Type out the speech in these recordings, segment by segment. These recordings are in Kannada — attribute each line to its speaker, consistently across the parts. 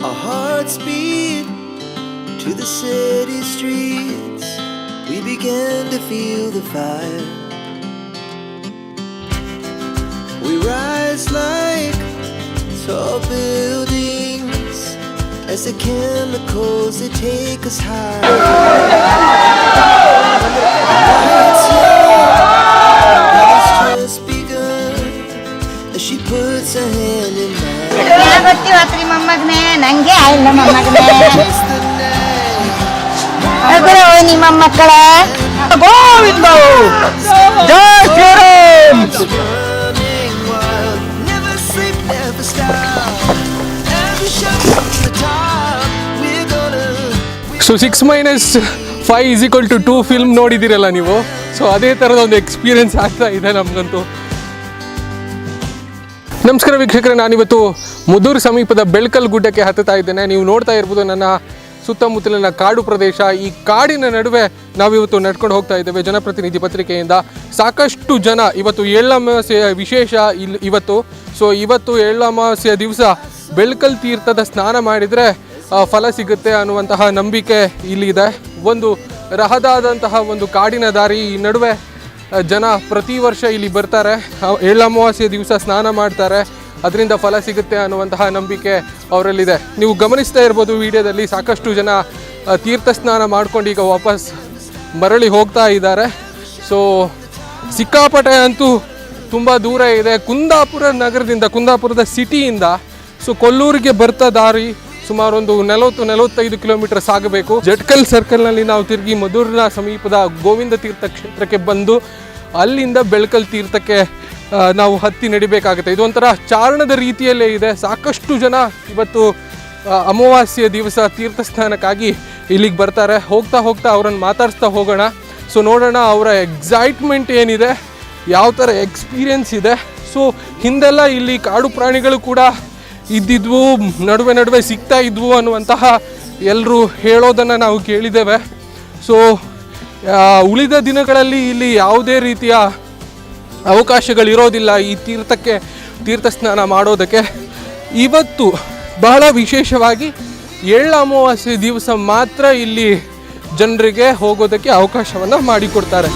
Speaker 1: Our hearts beat to the city streets. We began to feel the fire. We rise like tall buildings as the chemicals they take us higher. Lights young, it's just begun as she puts her hand in mine.
Speaker 2: ಗೊತ್ತಿವತ್ರಿ ಮೊಮ್ಮಗನೇ ನಂಗೆ ಆಯಿಲ್ಲ ಮೊಮ್ಮಗನೇ ನಿಮ್ಮ ಮಕ್ಕಳ ಗೋವಿಂದ ಜೈ ಶ್ರೀರಾಮ್.
Speaker 3: ಸೊ 6 - 5 = 2 ಫಿಲ್ಮ್ ನೋಡಿದ್ದೀರಲ್ಲ ನೀವು. ಸೊ ಅದೇ ಥರದ ಒಂದು ಎಕ್ಸ್ಪೀರಿಯೆನ್ಸ್ ಆಗ್ತಾ ಇದೆ ನಮಗಂತೂ. ನಮಸ್ಕಾರ ವೀಕ್ಷಕರೇ, ನಾನಿವತ್ತು ಮುದೂರು ಸಮೀಪದ ಬೆಳ್ಕಲ್ ಗುಡ್ಡಕ್ಕೆ ಹತ್ತುತ್ತಾ ಇದ್ದೇನೆ. ನೀವು ನೋಡ್ತಾ ಇರ್ಬೋದು ನನ್ನ ಸುತ್ತಮುತ್ತಲಿನ ಕಾಡು ಪ್ರದೇಶ. ಈ ಕಾಡಿನ ನಡುವೆ ನಾವಿವತ್ತು ನಡ್ಕೊಂಡು ಹೋಗ್ತಾ ಇದ್ದೇವೆ. ಜನಪ್ರತಿನಿಧಿ ಪತ್ರಿಕೆಯಿಂದ ಸಾಕಷ್ಟು ಜನ ಇವತ್ತು ಎಳ್ಳಮಾವಾಸ್ಯೆಯ ವಿಶೇಷ ಇವತ್ತು. ಸೊ ಇವತ್ತು ಎಳ್ಳಮಾವಾಸ್ಯೆಯ ದಿವಸ ಬೆಳ್ಕಲ್ ತೀರ್ಥದ ಸ್ನಾನ ಮಾಡಿದರೆ ಫಲ ಸಿಗುತ್ತೆ ಅನ್ನುವಂತಹ ನಂಬಿಕೆ ಇಲ್ಲಿದೆ. ಒಂದು ರಹದಾದಂತಹ ಒಂದು ಕಾಡಿನ ದಾರಿ, ಈ ನಡುವೆ ಜನ ಪ್ರತಿ ವರ್ಷ ಇಲ್ಲಿ ಬರ್ತಾರೆ. ಎಳ್ಳಮಾವಾಸ್ಯೆಯ ದಿವಸ ಸ್ನಾನ ಮಾಡ್ತಾರೆ, ಅದರಿಂದ ಫಲ ಸಿಗುತ್ತೆ ಅನ್ನುವಂತಹ ನಂಬಿಕೆ ಅವರಲ್ಲಿದೆ. ನೀವು ಗಮನಿಸ್ತಾ ಇರ್ಬೋದು ವಿಡಿಯೋದಲ್ಲಿ ಸಾಕಷ್ಟು ಜನ ತೀರ್ಥ ಸ್ನಾನ ಮಾಡ್ಕೊಂಡು ಈಗ ವಾಪಸ್ ಮರಳಿ ಹೋಗ್ತಾ ಇದ್ದಾರೆ. ಸೊ ಸಿಕ್ಕಾಪಟ್ಟೆ ಅಂತೂ ತುಂಬ ದೂರ ಇದೆ. ಕುಂದಾಪುರದ ಸಿಟಿಯಿಂದ ಸೊ ಕೊಲ್ಲೂರಿಗೆ ಬರ್ತಾ ದಾರಿ ಸುಮಾರು ಒಂದು 40-45 ಕಿಲೋಮೀಟರ್ ಸಾಗಬೇಕು. ಜಟ್ಕಲ್ ಸರ್ಕಲ್ನಲ್ಲಿ ನಾವು ತಿರುಗಿ ಮಧುರ್ನ ಸಮೀಪದ ಗೋವಿಂದ ತೀರ್ಥ ಕ್ಷೇತ್ರಕ್ಕೆ ಬಂದು ಅಲ್ಲಿಂದ ಬೆಳ್ಕಲ್ ತೀರ್ಥಕ್ಕೆ ನಾವು ಹತ್ತಿ ನಡಿಬೇಕಾಗುತ್ತೆ. ಇದೊಂಥರ ಚಾರಣದ ರೀತಿಯಲ್ಲೇ ಇದೆ. ಸಾಕಷ್ಟು ಜನ ಇವತ್ತು ಅಮಾವಾಸ್ಯೆಯ ದಿವಸ ತೀರ್ಥ ಸ್ನಾನಕ್ಕಾಗಿ ಇಲ್ಲಿಗೆ ಬರ್ತಾರೆ. ಹೋಗ್ತಾ ಅವರನ್ನು ಮಾತಾಡಿಸ್ತಾ ಹೋಗೋಣ. ಸೊ ನೋಡೋಣ ಅವರ ಎಕ್ಸೈಟ್ಮೆಂಟ್ ಏನಿದೆ, ಯಾವ ಥರ ಎಕ್ಸ್ಪೀರಿಯೆನ್ಸ್ ಇದೆ. ಸೊ ಹಿಂದೆಲ್ಲ ಇಲ್ಲಿ ಕಾಡು ಪ್ರಾಣಿಗಳು ಕೂಡ ಇದ್ದಿದ್ವು, ನಡುವೆ ಸಿಗ್ತಾ ಇದ್ವು ಅನ್ನುವಂತಹ ಎಲ್ಲರೂ ಹೇಳೋದನ್ನು ನಾವು ಕೇಳಿದ್ದೇವೆ. ಸೊ ಉಳಿದ ದಿನಗಳಲ್ಲಿ ಇಲ್ಲಿ ಯಾವುದೇ ರೀತಿಯ ಅವಕಾಶಗಳಿರೋದಿಲ್ಲ ಈ ತೀರ್ಥ ಸ್ನಾನ ಮಾಡೋದಕ್ಕೆ. ಇವತ್ತು ಬಹಳ ವಿಶೇಷವಾಗಿ ಎಳ್ಳು ಅಮಾವಾಸ್ಯೆ ದಿವಸ ಮಾತ್ರ ಇಲ್ಲಿ ಜನರಿಗೆ ಹೋಗೋದಕ್ಕೆ ಅವಕಾಶವನ್ನು ಮಾಡಿಕೊಡ್ತಾರೆ.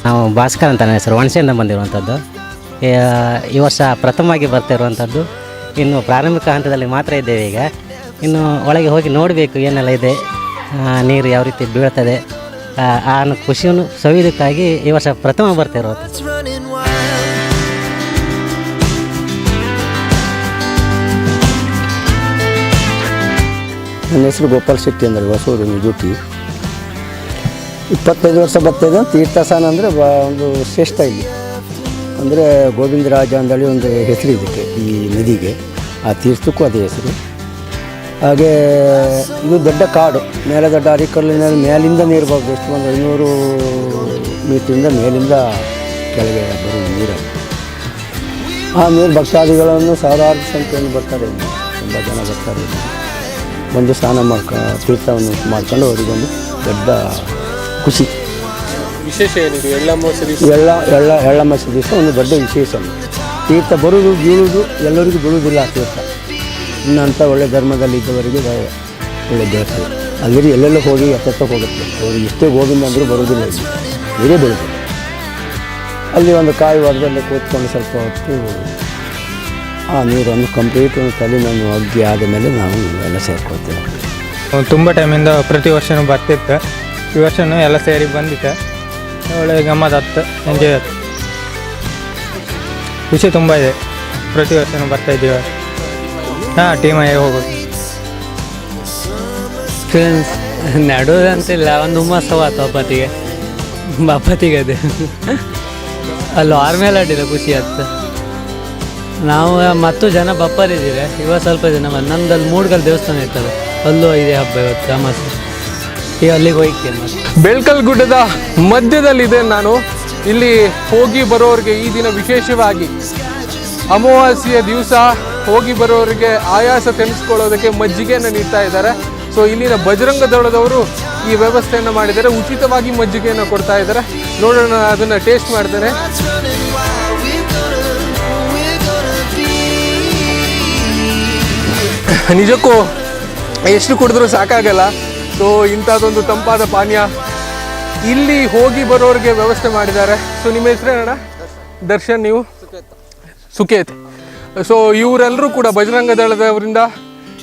Speaker 4: ನಾವು ಭಾಸ್ಕರ್ ಅಂತ ನನ್ನ ಹೆಸರು, ಹುಣಸೆಯಿಂದ ಬಂದಿರುವಂಥದ್ದು. ಈ ವರ್ಷ ಪ್ರಥಮವಾಗಿ ಬರ್ತಿರುವಂಥದ್ದು. ಇನ್ನು ಪ್ರಾರಂಭಿಕ ಹಂತದಲ್ಲಿ ಮಾತ್ರ ಇದ್ದೇವೆ. ಈಗ ಇನ್ನು ಒಳಗೆ ಹೋಗಿ ನೋಡಬೇಕು ಏನೆಲ್ಲ ಇದೆ, ನೀರು ಯಾವ ರೀತಿ ಬೀಳ್ತದೆ, ಆ ಖುಷಿಯನ್ನು ಸವಿಯೋದಕ್ಕಾಗಿ ಈ ವರ್ಷ ಪ್ರಥಮ ಬರ್ತಿರುವಂಥದ್ದು.
Speaker 5: ನನ್ನ ಹೆಸರು ಗೋಪಾಲ್ ಶೆಟ್ಟಿ ಅಂದರೆ ಹೊಸೂರು ಡ್ಯೂಟಿ. 25 ವರ್ಷ ಬರ್ತಾಯಿದೆ. ತೀರ್ಥ ಸ್ನಾನ ಅಂದರೆ ಒಂದು ಶ್ರೇಷ್ಠ ಇಲ್ಲಿ. ಅಂದರೆ ಗೋವಿಂದರಾಜ ಅಂದೇಳಿ ಒಂದು ಹೆಸರು ಇದಕ್ಕೆ, ಈ ನದಿಗೆ, ಆ ತೀರ್ಥಕ್ಕೂ ಅದೇ ಹೆಸರು. ಹಾಗೆ ಇದು ದೊಡ್ಡ ಕಾಡು, ಮೇಲೆ ದೊಡ್ಡ ಅರಿಕಲ್ಲಿನ ಮೇಲಿಂದ ನೀರು ಬರೋದು. ಎಷ್ಟು ಒಂದು 500 ಮೀಟ್ರಿಂದ ಮೇಲಿಂದ ಕೆಳಗೆ ಬರುವ ನೀರನ್ನು. ಆ ನೀರು ಭಕ್ತಾದಿಗಳನ್ನು ಸಾವಿರಾರು ಸಂಖ್ಯೆಯಲ್ಲಿ ಬರ್ತಾರೆ. ತುಂಬ ಜನ ಬರ್ತಾರೆ. ಒಂದು ಸ್ನಾನ ತೀರ್ಥವನ್ನು ಮಾಡ್ಕೊಂಡು ಅವರಿಗೊಂದು ದೊಡ್ಡ ಖುಷಿ.
Speaker 3: ವಿಶೇಷ ಏನಿದೆ ಎಳ್ಳಮಾವಾಸ್ಯೆ
Speaker 5: ದಿವಸ ಒಂದು ದೊಡ್ಡ ವಿಶೇಷ. ತೀರ್ಥ ಬರುವುದು ಬೀಳುವುದು ಎಲ್ಲರಿಗೂ ಬೀಳುವುದಿಲ್ಲ ಆ ತೀರ್ಥ. ಇನ್ನಂಥ ಒಳ್ಳೆ ಧರ್ಮದಲ್ಲಿ ಇದ್ದವರಿಗೆ ಒಳ್ಳೆ ದೇವಸ್ಥಾನ. ಅಲ್ಲಿ ಎಲ್ಲೆಲ್ಲೋ ಹೋಗಿ ಹತ್ತಕ್ಕೆ ಹೋಗುತ್ತೆ. ಅವ್ರಿಗೆ ಎಷ್ಟೇ ಗೋವಿಂದ ಅಂದರೂ ಬರುವುದಿಲ್ಲ, ಇಲ್ಲಿ ನೀರೇ ಬೀಳುವುದು. ಅಲ್ಲಿ ಒಂದು ಕಾಯಿ ಹೊರದಲ್ಲಿ ಕೂತ್ಕೊಂಡು ಸ್ವಲ್ಪ ಹೊತ್ತು ಆ ನೀರನ್ನು ಕಂಪ್ಲೀಟ್ ಒಂದು ತಲೆನನ್ನು ಅಗ್ಗಿ ಆದ ಮೇಲೆ ನಾವು ಎಲ್ಲ ಸೇರ್ಕೊಳ್ತೇವೆ.
Speaker 6: ತುಂಬ ಟೈಮಿಂದ ಪ್ರತಿ ವರ್ಷವೂ ಬರ್ತಿತ್ತು. ಈ ವರ್ಷವೂ ಎಲ್ಲ ಸೇರಿ ಬಂದಿತ್ತು. ಒಳ್ಳೆ ಗಮ್ಮತ್ತು, ಎಂಜಾಯ್ ಆಯ್ತು. ಖುಷಿ ತುಂಬ ಇದೆ. ಪ್ರತಿ ವರ್ಷವೂ ಬರ್ತಾಯಿದ್ದೀವಿ. ಟೀಮಾಗಿ ಹೋಗೋದು.
Speaker 4: ಫ್ರೆಂಡ್ಸ್ ನಡೋದಂತಿಲ್ಲ, ಒಂದು ಹುಮ್ಮಸ್ಸವಾತು ಬಾಪತಿಗೆ ಅದು ಅಲ್ಲಿ ಆರ್ಮೇಲೆ ಆಡಿದ ಖುಷಿ ಆಯ್ತು.
Speaker 7: ನಾವು ಮತ್ತು ಜನ ಬಪ್ಪರಿದ್ದೀರಿ. ಇವಾಗ ಸ್ವಲ್ಪ ಜನ ನಮ್ಮದಲ್ಲಿ ಮೂಡ್ಗಲ್ ದೇವಸ್ಥಾನ ಇರ್ತದೆ, ಅಲ್ಲೂ ಇದೆ ಹಬ್ಬ ಇವತ್ತು ಅಮಾವಾಸ್ಯೆ. ಈಗ ಅಲ್ಲಿಗೆ ಹೋಗ್ತೇನೆ ಮತ್ತೆ.
Speaker 3: ಬೆಳ್ಕಲ್ ಗುಡ್ಡದ ಮಧ್ಯದಲ್ಲಿದೆ ನಾನು. ಇಲ್ಲಿ ಹೋಗಿ ಬರೋರಿಗೆ ಈ ದಿನ ವಿಶೇಷವಾಗಿ ಅಮಾವಾಸ್ಯೆಯ ದಿವಸ ಹೋಗಿ ಬರೋರಿಗೆ ಆಯಾಸ ತೆಗೆಸ್ಕೊಳ್ಳೋದಕ್ಕೆ ಮಜ್ಜಿಗೆಯನ್ನು ನೀಡ್ತಾ ಇದ್ದಾರೆ. ಸೊ ಇಲ್ಲಿನ ಬಜರಂಗ ದಳದವರು ಈ ವ್ಯವಸ್ಥೆಯನ್ನು ಮಾಡಿದ್ದಾರೆ, ಉಚಿತವಾಗಿ ಮಜ್ಜಿಗೆಯನ್ನು ಕೊಡ್ತಾ ಇದ್ದಾರೆ. ನೋಡೋಣ, ಅದನ್ನು ಟೇಸ್ಟ್ ಮಾಡ್ತಾರೆ.
Speaker 1: Hearts running wild, we're gonna be.
Speaker 3: ನಿಜಕ್ಕೂ ಎಷ್ಟು ಕುಡಿದ್ರೂ ಸಾಕಾಗಲ್ಲ. ಸೊ ಇಂಥದ್ದೊಂದು ತಂಪಾದ ಪಾನೀಯ ಇಲ್ಲಿ ಹೋಗಿ ಬರೋರಿಗೆ ವ್ಯವಸ್ಥೆ ಮಾಡಿದ್ದಾರೆ. ಸೊ ನಿಮ್ಮ ಹೆಸರೇನಣ್ಣ? ದರ್ಶನ್, ನೀವು? ಸುಕೇತ್. ಸೊ ಇವರೆಲ್ಲರೂ ಕೂಡ ಬಜರಂಗ ದಳದವರಿಂದ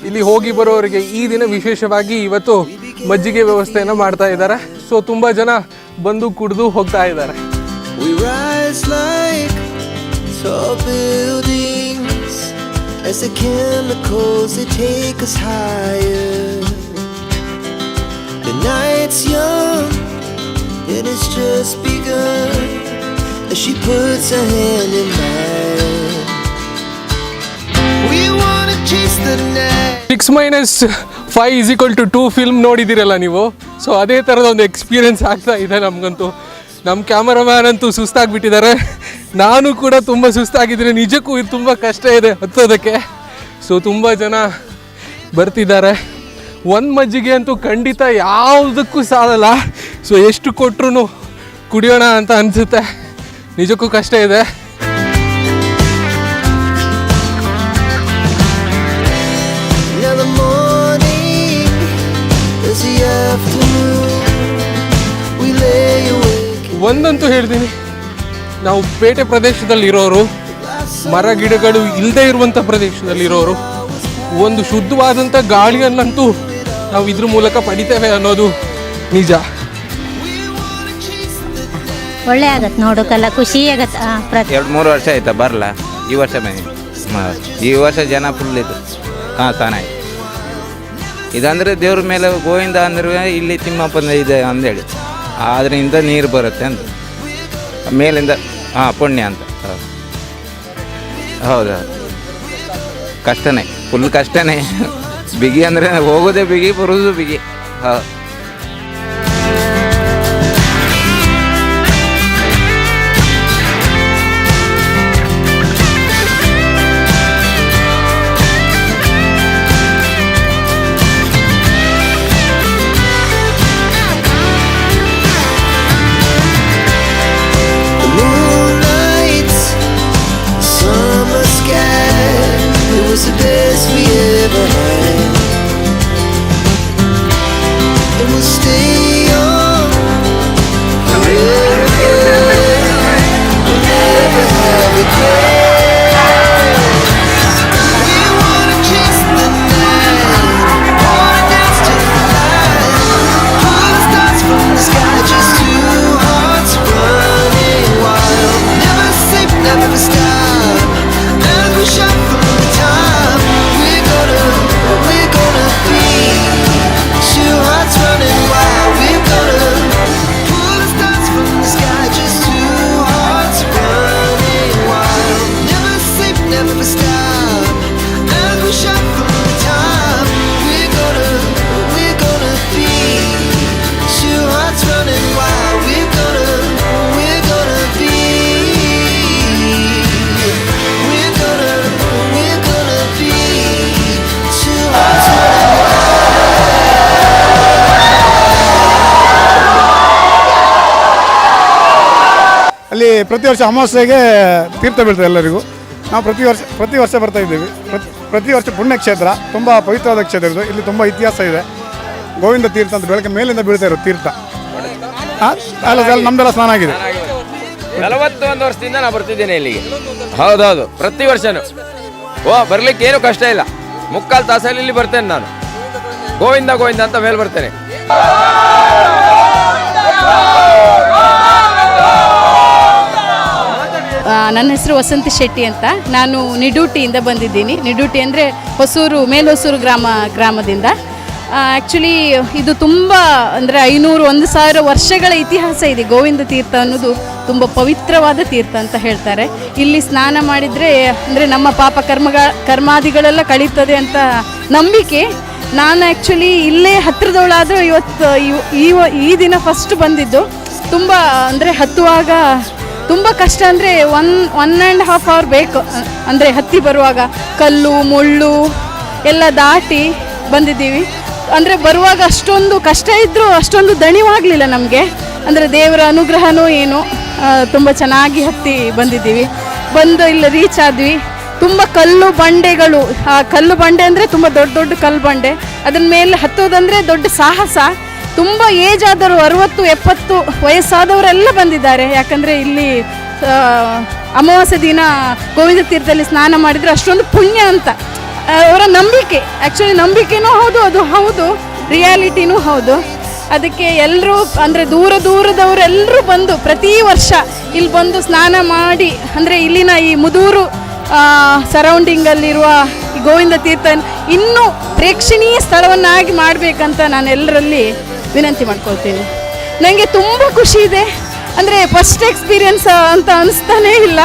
Speaker 3: ಇಲ್ಲಿ ಹೋಗಿ ಬರೋರಿಗೆ ಈ ದಿನ ವಿಶೇಷವಾಗಿ ಇವತ್ತು ಮಜ್ಜಿಗೆ ವ್ಯವಸ್ಥೆಯನ್ನು ಮಾಡ್ತಾ ಇದ್ದಾರೆ. ಸೊ ತುಂಬ ಜನ ಬಂದು ಕುಡಿದು ಹೋಗ್ತಾ ಇದ್ದಾರೆ.
Speaker 1: We rise like tall buildings as the chemicals they take us higher. The night's young and it's just begun as she puts her hand in mine. We wanna chase the night.
Speaker 3: 6 - 5 = 2 film ನೋಡಿದ್ದೀರಲ್ಲ ನೀವು. ಸೊ ಅದೇ ಥರದ ಒಂದು ಎಕ್ಸ್ಪೀರಿಯೆನ್ಸ್ ಆಗ್ತಾ ಇದೆ ನಮಗಂತೂ. ನಮ್ಮ ಕ್ಯಾಮರಾಮ್ಯಾನ್ ಅಂತೂ ಸುಸ್ತಾಗಿಬಿಟ್ಟಿದ್ದಾರೆ, ನಾನು ಕೂಡ ತುಂಬ ಸುಸ್ತಾಗಿದ್ದೀನಿ. ನಿಜಕ್ಕೂ ಇದು ತುಂಬ ಕಷ್ಟ ಇದೆ ಹತ್ತೋದಕ್ಕೆ. ಸೊ ತುಂಬ ಜನ ಬರ್ತಿದ್ದಾರೆ. ಒಂದು ಮಜ್ಜಿಗೆ ಅಂತೂ ಖಂಡಿತ ಯಾವುದಕ್ಕೂ ಸಾಲಲ್ಲ. ಸೊ ಎಷ್ಟು ಕೊಟ್ಟರು ಕುಡಿಯೋಣ ಅಂತ ಅನಿಸುತ್ತೆ. ನಿಜಕ್ಕೂ ಕಷ್ಟ ಇದೆ.
Speaker 1: Now the morning is the afternoon. We lay awake.
Speaker 3: ಒಂದಂತೂ ಹೇಳ್ತೀನಿ, ನಾವು ಪೇಟೆ ಪ್ರದೇಶದಲ್ಲಿರೋರು, ಮರ ಗಿಡಗಳು ಇಲ್ಲದೆ ಇರುವಂಥ ಪ್ರದೇಶದಲ್ಲಿರೋರು, ಒಂದು ಶುದ್ಧವಾದಂಥ ಗಾಳಿಯನ್ನಂತೂ ನಾವು ಇದ್ರ ಮೂಲಕ ಪಡಿತೇವೆ ಅನ್ನೋದು ನಿಜ.
Speaker 2: ಒಳ್ಳೆ ಆಗತ್ತೆ ನೋಡೋಕಲ್ಲ, ಖುಷಿ ಆಗತ್ತೆ.
Speaker 8: 2-3 ವರ್ಷ ಆಯ್ತಾ ಬರಲ್ಲ. ಈ ವರ್ಷ ಬನ್ನಿ. ಈ ವರ್ಷ ಜನ ಫುಲ್ ಇದು ತಾನ ಆಯ್ತು. ಇದಂದರೆ ದೇವ್ರ ಮೇಲೆ ಗೋವಿಂದ ಅಂದ್ರೆ ಇಲ್ಲಿ ತಿಮ್ಮಪ್ಪನ ಇದೆ ಅಂದೇಳಿ ಅದರಿಂದ ನೀರು ಬರುತ್ತೆ ಅಂತ ಮೇಲಿಂದ. ಪುಣ್ಯ ಅಂತ. ಹೌದು, ಕಷ್ಟನೇ, ಫುಲ್ ಕಷ್ಟನೇ. ಬಿಗಿ ಅಂದರೆ ಹೋಗೋದೇ ಬಿಗಿ, ಬರೋದು ಬಿಗಿ. ಹೌದು.
Speaker 9: ಅಲ್ಲಿ ಪ್ರತಿ ವರ್ಷ ಅಮಾವಾಸ್ಯೆಗೆ ತೀರ್ಥ ಬೀಳ್ತದೆ ಎಲ್ಲರಿಗೂ. ನಾವು ಪ್ರತಿ ವರ್ಷ ಬರ್ತಾ ಇದ್ದೀವಿ. ಪ್ರತಿ ವರ್ಷ ಪುಣ್ಯಕ್ಷೇತ್ರ, ತುಂಬ ಪವಿತ್ರವಾದ ಕ್ಷೇತ್ರ ಇದು. ಇಲ್ಲಿ ತುಂಬ ಇತಿಹಾಸ ಇದೆ. ಗೋವಿಂದ ತೀರ್ಥ ಅಂತ ಬೆಳಗ್ಗೆ ಮೇಲಿಂದ ಬೀಳ್ತಾ ಇರೋ ತೀರ್ಥ. ನಮ್ದೆಲ್ಲ ಸ್ನಾನ ಆಗಿದೆ.
Speaker 10: 41 ವರ್ಷದಿಂದ ನಾನು ಬರ್ತಿದ್ದೇನೆ ಇಲ್ಲಿಗೆ. ಹೌದೌದು, ಪ್ರತಿ ವರ್ಷನೂ. ಬರ್ಲಿಕ್ಕೆ ಏನು ಕಷ್ಟ ಇಲ್ಲ. 3/4 ತಾಸಲ್ಲಿ ಇಲ್ಲಿ ಬರ್ತೇನೆ ನಾನು. ಗೋವಿಂದ ಗೋವಿಂದ ಅಂತ ಮೇಲೆ ಬರ್ತೇನೆ.
Speaker 11: ನನ್ನ ಹೆಸರು ವಸಂತಿ ಶೆಟ್ಟಿ ಅಂತ. ನಾನು ನಿಡೂಟಿಯಿಂದ ಬಂದಿದ್ದೀನಿ. ನಿಡೂಟಿ ಅಂದರೆ ಹೊಸೂರು, ಮೇಲ್ಹೊಸೂರು ಗ್ರಾಮದಿಂದ. ಆ್ಯಕ್ಚುಲಿ ಇದು ತುಂಬ ಅಂದರೆ 500-1000 ವರ್ಷಗಳ ಇತಿಹಾಸ ಇದೆ. ಗೋವಿಂದ ತೀರ್ಥ ಅನ್ನೋದು ತುಂಬ ಪವಿತ್ರವಾದ ತೀರ್ಥ ಅಂತ ಹೇಳ್ತಾರೆ. ಇಲ್ಲಿ ಸ್ನಾನ ಮಾಡಿದರೆ ಅಂದರೆ ನಮ್ಮ ಪಾಪ ಕರ್ಮಾದಿಗಳೆಲ್ಲ ಕಳೀತದೆ ಅಂತ ನಂಬಿಕೆ. ನಾನು ಆ್ಯಕ್ಚುಲಿ ಇಲ್ಲೇ ಹತ್ತಿರದವಳಾದರೂ ಈ ದಿನ ಫಸ್ಟ್ ಬಂದಿದ್ದು. ತುಂಬ ಅಂದರೆ ಹತ್ತುವಾಗ ತುಂಬ ಕಷ್ಟ, ಅಂದರೆ 1.5 hour ಬೇಕು. ಅಂದರೆ ಹತ್ತಿ ಬರುವಾಗ ಕಲ್ಲು ಮುಳ್ಳು ಎಲ್ಲ ದಾಟಿ ಬಂದಿದ್ದೀವಿ. ಅಂದರೆ ಬರುವಾಗ ಅಷ್ಟೊಂದು ಕಷ್ಟ ಇದ್ದರೂ ಅಷ್ಟೊಂದು ದಣಿವಾಗಲಿಲ್ಲ ನಮಗೆ. ಅಂದರೆ ದೇವರ ಅನುಗ್ರಹನೂ ಏನು, ತುಂಬ ಚೆನ್ನಾಗಿ ಹತ್ತಿ ಬಂದಿದ್ದೀವಿ. ಬಂದು ಇಲ್ಲಿ ರೀಚ್ ಆದ್ವಿ. ತುಂಬ ಕಲ್ಲು ಬಂಡೆಗಳು, ಆ ಕಲ್ಲು ಬಂಡೆ ಅಂದರೆ ತುಂಬ ದೊಡ್ಡ ದೊಡ್ಡ ಕಲ್ಲು ಬಂಡೆ. ಅದನ್ನ ಮೇಲೆ ಹತ್ತೋದಂದರೆ ದೊಡ್ಡ ಸಾಹಸ. ತುಂಬ ಏಜ್ ಆದವರು 60-70 ವಯಸ್ಸಾದವರೆಲ್ಲ ಬಂದಿದ್ದಾರೆ. ಯಾಕಂದರೆ ಇಲ್ಲಿ ಅಮಾವಾಸ್ಯೆ ದಿನ ಗೋವಿಂದ ತೀರ್ಥದಲ್ಲಿ ಸ್ನಾನ ಮಾಡಿದರೆ ಅಷ್ಟೊಂದು ಪುಣ್ಯ ಅಂತ ಅವರ ನಂಬಿಕೆ. ಆ್ಯಕ್ಚುಲಿ ನಂಬಿಕೆನೂ ಹೌದು, ಅದು ಹೌದು, ರಿಯಾಲಿಟಿನೂ ಹೌದು. ಅದಕ್ಕೆ ಎಲ್ಲರೂ ಅಂದರೆ ದೂರದವರೆಲ್ಲರೂ ಬಂದು ಪ್ರತಿ ವರ್ಷ ಇಲ್ಲಿ ಬಂದು ಸ್ನಾನ ಮಾಡಿ, ಅಂದರೆ ಇಲ್ಲಿನ ಈ ಮುದೂರು ಸರೌಂಡಿಂಗಲ್ಲಿರುವ ಈ ಗೋವಿಂದ ತೀರ್ಥ ಇನ್ನೂ ಪ್ರೇಕ್ಷಣೀಯ ಸ್ಥಳವನ್ನಾಗಿ ಮಾಡಬೇಕಂತ ನಾನು ಎಲ್ಲರಲ್ಲಿ ವಿನಂತಿ ಮಾಡ್ಕೊಳ್ತೀನಿ. ನನಗೆ ತುಂಬ ಖುಷಿ ಇದೆ. ಅಂದರೆ ಫಸ್ಟ್ ಎಕ್ಸ್ಪೀರಿಯನ್ಸ್ ಅಂತ ಅನಿಸ್ತಾನೇ ಇಲ್ಲ.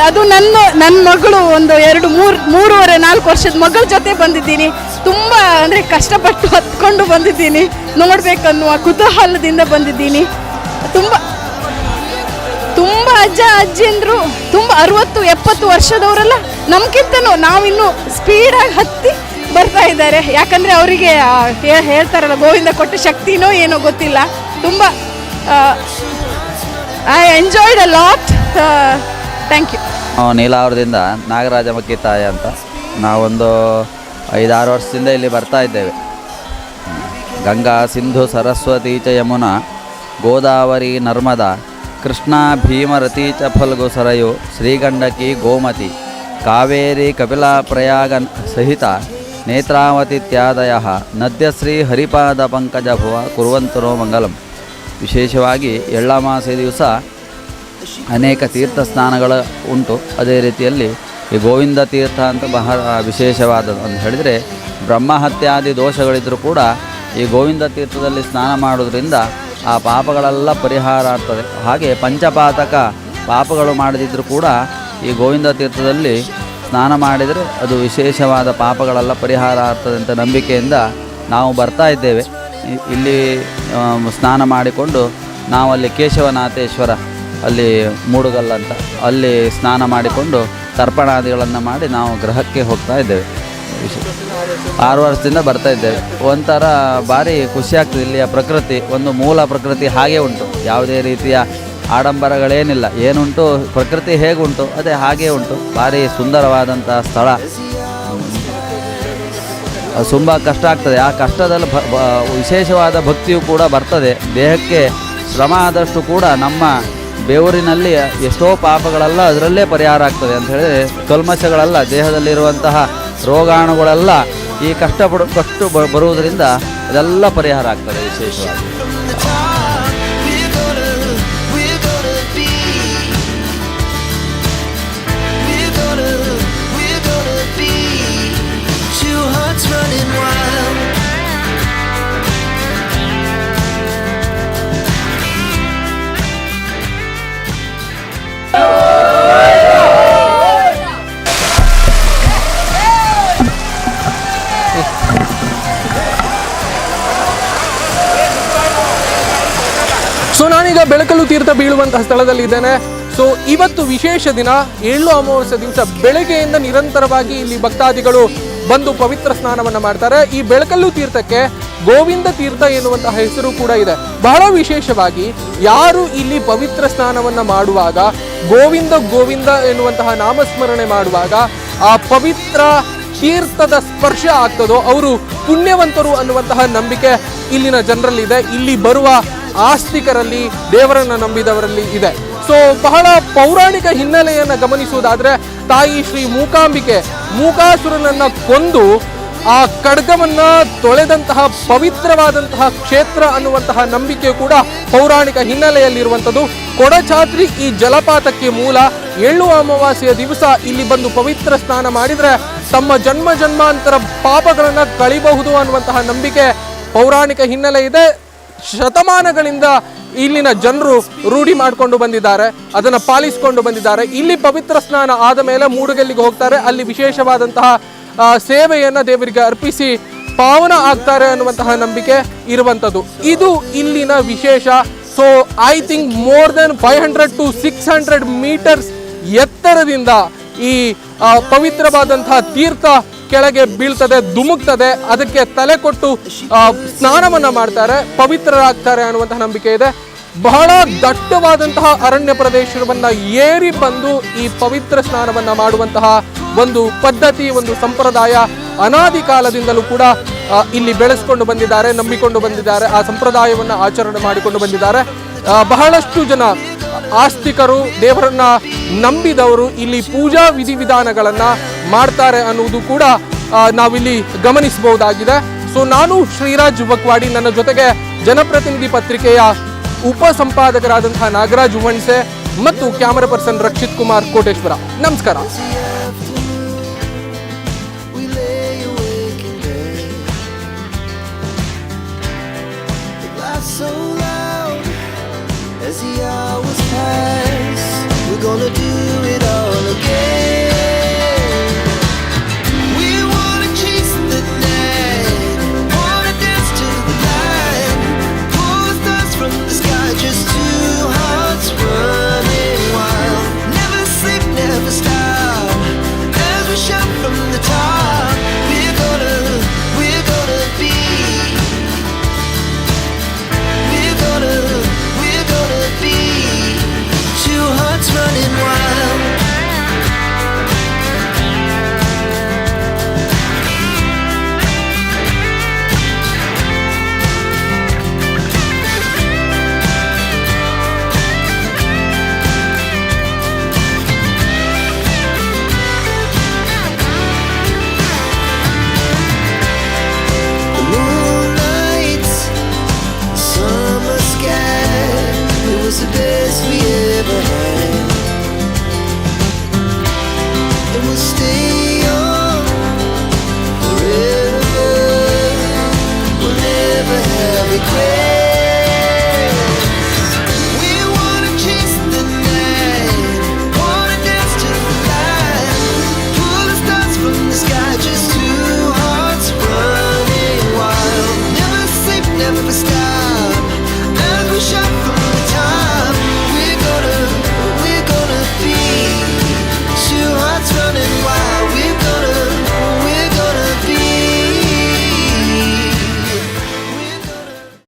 Speaker 11: ಅದು ನನ್ನ ಮಗಳು ಒಂದು 3.5-4 ವರ್ಷದ ಮಗಳ ಜೊತೆ ಬಂದಿದ್ದೀನಿ. ತುಂಬ ಅಂದರೆ ಕಷ್ಟಪಟ್ಟು ಹತ್ಕೊಂಡು ಬಂದಿದ್ದೀನಿ, ನೋಡಬೇಕನ್ನುವ ಕುತೂಹಲದಿಂದ ಬಂದಿದ್ದೀನಿ. ತುಂಬ ಅಜ್ಜ ಅಜ್ಜಿಯಂದರು ತುಂಬ 60-70 ವರ್ಷದವರೆಲ್ಲ ನಮ್ಗಿಂತನೂ ನಾವಿನ್ನೂ ಸ್ಪೀಡಾಗಿ ಹತ್ತಿ ಬರ್ತಾ ಇದ್ದಾರೆ. ಯಾಕಂದರೆ ಅವರಿಗೆ ಹೇಳ್ತಾರಲ್ಲ, ಗೋವಿಂದ ಕೊಟ್ಟ ಶಕ್ತಿನೋ ಏನೋ ಗೊತ್ತಿಲ್ಲ. ತುಂಬ I enjoyed a lot. Thank you.
Speaker 12: ನಾವು ನೀಲಾವರದಿಂದ ನಾಗರಾಜ ಮಕ್ಕಿತಾಯ ಅಂತ ನಾವೊಂದು 5-6 ವರ್ಷದಿಂದ ಇಲ್ಲಿ ಬರ್ತಾ ಇದ್ದೇವೆ. ಗಂಗಾ ಸಿಂಧು ಸರಸ್ವತಿ ಚ ಯಮುನಾ ಗೋದಾವರಿ ನರ್ಮದಾ ಕೃಷ್ಣಾ ಭೀಮರತಿ ಚ ಫಲ್ಗು ಸರಯು ಶ್ರೀಗಂಡಕಿ ಗೋಮತಿ ಕಾವೇರಿ ಕಪಿಲಾ ಪ್ರಯಾಗ ಸಹಿತ ನೇತ್ರಾವತಿತ್ಯಾದಯ ನದ್ಯಶ್ರೀ ಹರಿಪಾದ ಪಂಕಜ ಭುವ ಕುರುವಂತರೋ ಮಂಗಲಂ. ವಿಶೇಷವಾಗಿ ಎಳ್ಳಮಾಸೆ ದಿವಸ ಅನೇಕ ತೀರ್ಥ ಸ್ನಾನಗಳು ಉಂಟು. ಅದೇ ರೀತಿಯಲ್ಲಿ ಈ ಗೋವಿಂದ ತೀರ್ಥ ಅಂತ ಬಹಳ ವಿಶೇಷವಾದದ್ದು ಅಂತ ಹೇಳಿದರೆ, ಬ್ರಹ್ಮಹತ್ಯಾದಿ ದೋಷಗಳಿದ್ದರೂ ಕೂಡ ಈ ಗೋವಿಂದ ತೀರ್ಥದಲ್ಲಿ ಸ್ನಾನ ಮಾಡೋದ್ರಿಂದ ಆ ಪಾಪಗಳೆಲ್ಲ ಪರಿಹಾರ ಆಗ್ತದೆ. ಹಾಗೆ ಪಂಚಪಾತಕ ಪಾಪಗಳು ಮಾಡದಿದ್ದರೂ ಕೂಡ ಈ ಗೋವಿಂದ ತೀರ್ಥದಲ್ಲಿ ಸ್ನಾನ ಮಾಡಿದರೆ ಅದು ವಿಶೇಷವಾದ ಪಾಪಗಳೆಲ್ಲ ಪರಿಹಾರ ಆಗ್ತದೆ ಅಂತ ನಂಬಿಕೆಯಿಂದ ನಾವು ಬರ್ತಾ ಇದ್ದೇವೆ. ಇಲ್ಲಿ ಸ್ನಾನ ಮಾಡಿಕೊಂಡು ನಾವು ಅಲ್ಲಿ ಕೇಶವನಾಥೇಶ್ವರ, ಅಲ್ಲಿ ಮೂಡುಗಲ್ಲ ಅಂತ, ಅಲ್ಲಿ ಸ್ನಾನ ಮಾಡಿಕೊಂಡು ತರ್ಪಣಾದಿಗಳನ್ನು ಮಾಡಿ ನಾವು ಗೃಹಕ್ಕೆ ಹೋಗ್ತಾ ಇದ್ದೇವೆ. 6 ವರ್ಷದಿಂದ ಬರ್ತಾ ಇದ್ದೇವೆ. ಒಂಥರ ಭಾರಿ ಖುಷಿಯಾಗ್ತದೆ. ಇಲ್ಲಿಯ ಪ್ರಕೃತಿ ಒಂದು ಮೂಲ ಪ್ರಕೃತಿ ಹಾಗೆ ಉಂಟು, ಯಾವುದೇ ರೀತಿಯ ಆಡಂಬರಗಳೇನಿಲ್ಲ. ಏನುಂಟು ಪ್ರಕೃತಿ ಹೇಗುಂಟು ಅದೇ ಹಾಗೇ ಉಂಟು. ಭಾರಿ ಸುಂದರವಾದಂಥ ಸ್ಥಳ. ತುಂಬ ಕಷ್ಟ ಆಗ್ತದೆ. ಆ ಕಷ್ಟದಲ್ಲಿ ವಿಶೇಷವಾದ ಭಕ್ತಿಯು ಕೂಡ ಬರ್ತದೆ. ದೇಹಕ್ಕೆ ಶ್ರಮ ಆದಷ್ಟು ಕೂಡ ನಮ್ಮ ಬೆವರಿನಲ್ಲಿ ಎಷ್ಟೋ ಪಾಪಗಳೆಲ್ಲ ಅದರಲ್ಲೇ ಪರಿಹಾರ ಆಗ್ತದೆ ಅಂತ ಹೇಳಿದರೆ, ಕಲ್ಮಶಗಳೆಲ್ಲ ದೇಹದಲ್ಲಿರುವಂತಹ ರೋಗಾಣುಗಳೆಲ್ಲ ಈ ಕಷ್ಟ ಬರುವುದರಿಂದ ಅದೆಲ್ಲ ಪರಿಹಾರ ಆಗ್ತದೆ ವಿಶೇಷವಾಗಿ.
Speaker 3: ಸೊ ನಾನೀಗ ಬೆಳಕಲ್ಲು ತೀರ್ಥ ಬೀಳುವಂತಹ ಸ್ಥಳದಲ್ಲಿ ಇದ್ದೇನೆ. ಸೊ ಇವತ್ತು ವಿಶೇಷ ದಿನ, ಎಳ್ಳು ಅಮಾವಾಸ್ಯೆ ದಿವಸ ಬೆಳಗ್ಗೆಯಿಂದ ನಿರಂತರವಾಗಿ ಇಲ್ಲಿ ಭಕ್ತಾದಿಗಳು ಬಂದು ಪವಿತ್ರ ಸ್ನಾನವನ್ನು ಮಾಡ್ತಾರೆ. ಈ ಬೆಳಕಲ್ಲು ತೀರ್ಥಕ್ಕೆ ಗೋವಿಂದ ತೀರ್ಥ ಎನ್ನುವಂತಹ ಹೆಸರು ಕೂಡ ಇದೆ. ಬಹಳ ವಿಶೇಷವಾಗಿ ಯಾರು ಇಲ್ಲಿ ಪವಿತ್ರ ಸ್ನಾನವನ್ನು ಮಾಡುವಾಗ ಗೋವಿಂದ ಗೋವಿಂದ ಎನ್ನುವಂತಹ ನಾಮಸ್ಮರಣೆ ಮಾಡುವಾಗ ಆ ಪವಿತ್ರ ತೀರ್ಥದ ಸ್ಪರ್ಶ ಆಗ್ತದೋ ಅವರು ಪುಣ್ಯವಂತರು ಅನ್ನುವಂತಹ ನಂಬಿಕೆ ಇಲ್ಲಿನ ಜನರಲ್ಲಿದೆ. ಇಲ್ಲಿ ಬರುವ ಆಸ್ತಿಕರಲ್ಲಿ, ದೇವರನ್ನು ನಂಬಿದವರಲ್ಲಿ ಇದೆ. ಸೊ ಬಹಳ ಪೌರಾಣಿಕ ಹಿನ್ನೆಲೆಯನ್ನು ಗಮನಿಸುವುದಾದರೆ, ತಾಯಿ ಶ್ರೀ ಮೂಕಾಂಬಿಕೆ ಮೂಕಾಸುರನನ್ನು ಕೊಂದು ಆ ಖಡ್ಗವನ್ನು ತೊಳೆದಂತಹ ಪವಿತ್ರವಾದಂತಹ ಕ್ಷೇತ್ರ ಅನ್ನುವಂತಹ ನಂಬಿಕೆ ಕೂಡ ಪೌರಾಣಿಕ ಹಿನ್ನೆಲೆಯಲ್ಲಿರುವಂಥದ್ದು. ಕೊಡಚಾದ್ರಿ ಈ ಜಲಪಾತಕ್ಕೆ ಮೂಲ. ಎಳ್ಳು ಅಮಾವಾಸ್ಯೆಯ ದಿವಸ ಇಲ್ಲಿ ಬಂದು ಪವಿತ್ರ ಸ್ನಾನ ಮಾಡಿದರೆ ತಮ್ಮ ಜನ್ಮ ಜನ್ಮಾಂತರ ಪಾಪಗಳನ್ನು ಕಳಿಬಹುದು ಅನ್ನುವಂತಹ ನಂಬಿಕೆ ಪೌರಾಣಿಕ ಹಿನ್ನೆಲೆ ಇದೆ. ಶತಮಾನಗಳಿಂದ ಇಲ್ಲಿನ ಜನರು ರೂಢಿ ಮಾಡಿಕೊಂಡು ಬಂದಿದ್ದಾರೆ, ಅದನ್ನು ಪಾಲಿಸಿಕೊಂಡು ಬಂದಿದ್ದಾರೆ. ಇಲ್ಲಿ ಪವಿತ್ರ ಸ್ನಾನ ಆದ ಮೇಲೆ ಮೂಡುಗಲ್ಲಿಗೆ ಹೋಗ್ತಾರೆ, ಅಲ್ಲಿ ವಿಶೇಷವಾದಂತಹ ಸೇವೆಯನ್ನು ದೇವರಿಗೆ ಅರ್ಪಿಸಿ ಪಾವನ ಆಗ್ತಾರೆ ಅನ್ನುವಂತಹ ನಂಬಿಕೆ ಇರುವಂಥದ್ದು. ಇದು ಇಲ್ಲಿನ ವಿಶೇಷ. So I think more than 500 to 600 metres ಎತ್ತರದಿಂದ ಈ ಪವಿತ್ರವಾದಂತಹ ತೀರ್ಥ ಕೆಳಗೆ ಬೀಳ್ತದೆ, ಧುಮುಕ್ತದೆ. ಅದಕ್ಕೆ ತಲೆ ಕೊಟ್ಟು ಸ್ನಾನವನ್ನ ಮಾಡ್ತಾರೆ, ಪವಿತ್ರರಾಗ್ತಾರೆ ಅನ್ನುವಂತಹ ನಂಬಿಕೆ ಇದೆ. ಬಹಳ ದಟ್ಟವಾದಂತಹ ಅರಣ್ಯ ಪ್ರದೇಶವನ್ನ ಏರಿ ಬಂದು ಈ ಪವಿತ್ರ ಸ್ನಾನವನ್ನ ಮಾಡುವಂತಹ ಒಂದು ಪದ್ಧತಿ, ಒಂದು ಸಂಪ್ರದಾಯ ಅನಾದಿ ಕಾಲದಿಂದಲೂ ಕೂಡ ಇಲ್ಲಿ ಬೆಳೆಸ್ಕೊಂಡು ಬಂದಿದ್ದಾರೆ, ನಂಬಿಕೊಂಡು ಬಂದಿದ್ದಾರೆ. ಆ ಸಂಪ್ರದಾಯವನ್ನು ಆಚರಣೆ ಮಾಡಿಕೊಂಡು ಬಂದಿದ್ದಾರೆ. ಬಹಳಷ್ಟು ಜನ ಆಸ್ತಿಕರು, ದೇವರನ್ನ ನಂಬಿದವರು ಇಲ್ಲಿ ಪೂಜಾ ವಿಧಿವಿಧಾನಗಳನ್ನ ಮಾಡ್ತಾರೆ ಅನ್ನುವುದು ಕೂಡ ನಾವಿಲ್ಲಿ ಗಮನಿಸಬಹುದಾಗಿದೆ. ಸೊ ನಾನು ಶ್ರೀರಾಜ್ ಬಕ್ವಾಡಿ, ನನ್ನ ಜೊತೆಗೆ ಜನಪ್ರತಿನಿಧಿ ಪತ್ರಿಕೆಯ ಉಪ ಸಂಪಾದಕರಾದಂತಹ ನಾಗರಾಜ್ ಹುಣಸೆ ಮತ್ತು ಕ್ಯಾಮರಾ ಪರ್ಸನ್ ರಕ್ಷಿತ್ ಕುಮಾರ್ ಕೋಟೇಶ್ವರ. ನಮಸ್ಕಾರ.
Speaker 1: So loud as the hours pass, we're gonna do it all again. We wanna chase the night, wanna dance to the light, pull stars from the sky, just two hearts running wild. Never sleep, never stop, as we shout from the top. We're gonna be. We're gonna be two hearts running wild. The moonlight, summer sky, it was the best we ever had.